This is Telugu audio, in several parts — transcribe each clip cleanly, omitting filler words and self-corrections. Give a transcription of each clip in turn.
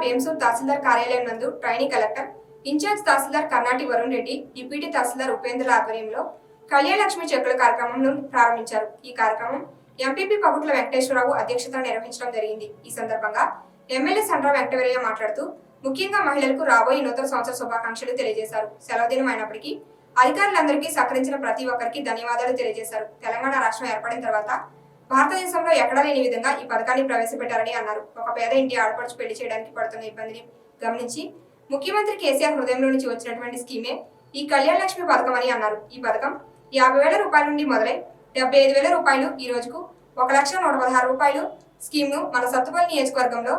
వేంసూర్ తహసీల్దార్ కార్యాలయం నందు ట్రైనీ కలెక్టర్ ఇన్ఛార్జ్ తహసీల్దార్ కర్నాటి వరుణ్ రెడ్డి, డిప్యూటీ తహసీల్దార్ ఉపేంద్రుల ఆధ్వర్యంలో కళ్యాణ లక్ష్మి చెక్కుల కార్యక్రమం ప్రారంభించారు. ఈ కార్యక్రమం ఎంపీపీ పగుట్ల వెంకటేశ్వరరావు అధ్యక్షతన నిర్వహించడం జరిగింది. ఈ సందర్భంగా ఎమ్మెల్యే సండ్ర వెంకటవీరయ్య మాట్లాడుతూ ముఖ్యంగా మహిళలకు రాబోయే నూతన సంవత్సర శుభాకాంక్షలు తెలియజేశారు. సెలవు దినం అయినప్పటికీ అధికారులందరికీ సహకరించిన ప్రతి ఒక్కరికి ధన్యవాదాలు తెలియజేశారు. తెలంగాణ రాష్ట్రం ఏర్పడిన తర్వాత భారతదేశంలో ఎక్కడా లేని విధంగా ఈ పథకాన్ని ప్రవేశపెట్టారని అన్నారు. ఒక పేద ఇంటి ఆడపడుచు పెళ్లి చేయడానికి పడుతున్న ఇబ్బందిని గమనించి ముఖ్యమంత్రి కేసీఆర్ హృదయంలో నుంచి వచ్చినటువంటి స్కీమే ఈ కళ్యాణ లక్ష్మి పథకం అని అన్నారు. ఈ పథకం 50,000 రూపాయల నుండి మొదలై 75,000 రూపాయలు, ఈ రోజుకు 1,116,000 రూపాయలు స్కీమ్ను మన సత్తుపల్లి నియోజకవర్గంలో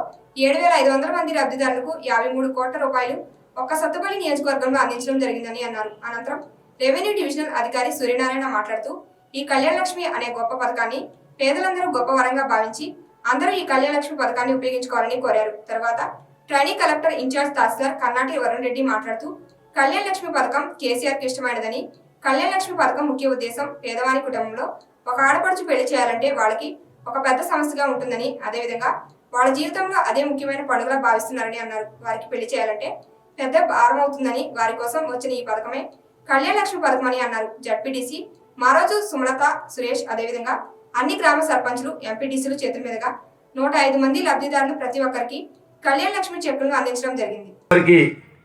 7,500 మంది లబ్ధిదారులకు 53 కోట్ల రూపాయలు ఒక్క సత్తుపల్లి నియోజకవర్గంలో అందించడం జరిగిందని అన్నారు. అనంతరం రెవెన్యూ డివిజనల్ అధికారి సూర్యనారాయణ మాట్లాడుతూ ఈ కళ్యాణ లక్ష్మి అనే గొప్ప పథకాన్ని పేదలందరూ గొప్ప వరంగా భావించి అందరూ ఈ కళ్యాణ లక్ష్మి పథకాన్ని ఉపయోగించుకోవాలని కోరారు. తర్వాత ట్రైనీ కలెక్టర్ ఇన్ఛార్జ్ తహసీల్దార్ కర్నాటి వరుణ్ రెడ్డి మాట్లాడుతూ కళ్యాణ లక్ష్మి పథకం కేసీఆర్కి ఇష్టమైనదని, కళ్యాణ లక్ష్మి పథకం ముఖ్య ఉద్దేశం పేదవారి కుటుంబంలో ఒక ఆడపడుచు పెళ్లి చేయాలంటే వాళ్ళకి ఒక పెద్ద సమస్యగా ఉంటుందని, అదేవిధంగా వాళ్ళ జీవితంలో అదే ముఖ్యమైన పండుగలా భావిస్తున్నారని అన్నారు. వారికి పెళ్లి చేయాలంటే పెద్ద భారం అవుతుందని వారి కోసం వచ్చిన ఈ పథకమే కళ్యాణ లక్ష్మి పథకం అని అన్నారు. జడ్పీటీసీ మారోజు సుమలత సురేష్, అదేవిధంగా అన్ని గ్రామ సర్పంచులు ఎంపీటీసీలు చేతుల మీదుగా 105 మంది లబ్ధిదారులు ప్రతి ఒక్కరికి కళ్యాణ లక్ష్మి చెక్కులను అందించడం జరిగింది.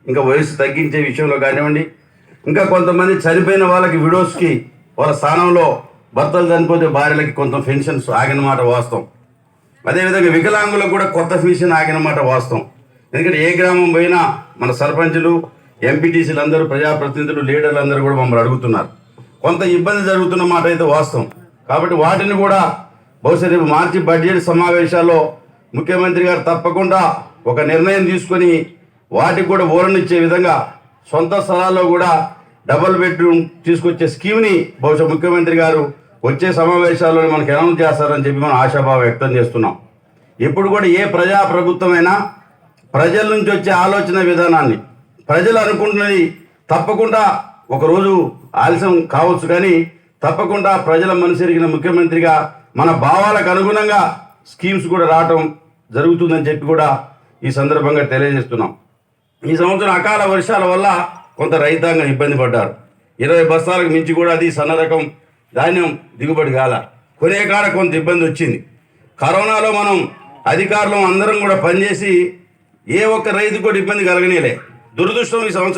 ఇంకా వయసు తగ్గించే విషయంలో కానివ్వండి, ఇంకా కొంతమంది చనిపోయిన వాళ్ళకి విడోస్కి వాళ్ళ స్థానంలో భర్తలు చనిపోతే భార్యలకి కొంత పెన్షన్స్ ఆగిన మాట వాస్తవం. అదేవిధంగా వికలాంగులకు కూడా కొత్త పెన్షన్ ఆగిన మాట వాస్తవం. ఎందుకంటే ఏ గ్రామం పోయినా మన సర్పంచులు, ఎంపీటీసీలు అందరూ, ప్రజాప్రతినిధులు, లీడర్లు అందరూ కూడా మమ్మల్ని అడుగుతున్నారు. కొంత ఇబ్బంది జరుగుతున్న మాట అయితే వాస్తవం. కాబట్టి వాటిని కూడా బహుశా రేపు మార్చి బడ్జెట్ సమావేశాల్లో ముఖ్యమంత్రి గారు తప్పకుండా ఒక నిర్ణయం తీసుకొని వాటికి కూడా ఊరనిచ్చే విధంగా సొంత స్థలాల్లో కూడా డబుల్ బెడ్రూమ్ తీసుకొచ్చే స్కీమ్ని బహుశా ముఖ్యమంత్రి గారు వచ్చే సమావేశాల్లో మనకు అనౌన్స్ చేస్తారని చెప్పి మనం ఆశాభావం వ్యక్తం చేస్తున్నాం. ఇప్పుడు కూడా ఏ ప్రభుత్వమైనా ప్రజల నుంచి వచ్చే ఆలోచన విధానాన్ని, ప్రజలు అనుకుంటున్నది తప్పకుండా ఒకరోజు ఆలస్యం కావచ్చు, కానీ తప్పకుండా ప్రజల మనసు ఎరిగిన ముఖ్యమంత్రిగా మన భావాలకు అనుగుణంగా స్కీమ్స్ కూడా రావటం జరుగుతుందని చెప్పి కూడా ఈ సందర్భంగా తెలియజేస్తున్నాం. ఈ సంవత్సరం అకాల వర్షాల వల్ల కొంత రైతాంగం ఇబ్బంది పడ్డారు. 20 బస్తాలకు మించి కూడా అది సన్న రకం ధాన్యం దిగుబడి కాల, కొనే కాడ కొంత ఇబ్బంది వచ్చింది. కరోనాలో మనం అధికారులు అందరం కూడా పనిచేసి ఏ ఒక్క రైతు కూడా ఇబ్బంది కలగనేలే. దురదృష్టం ఈ సంవత్సరం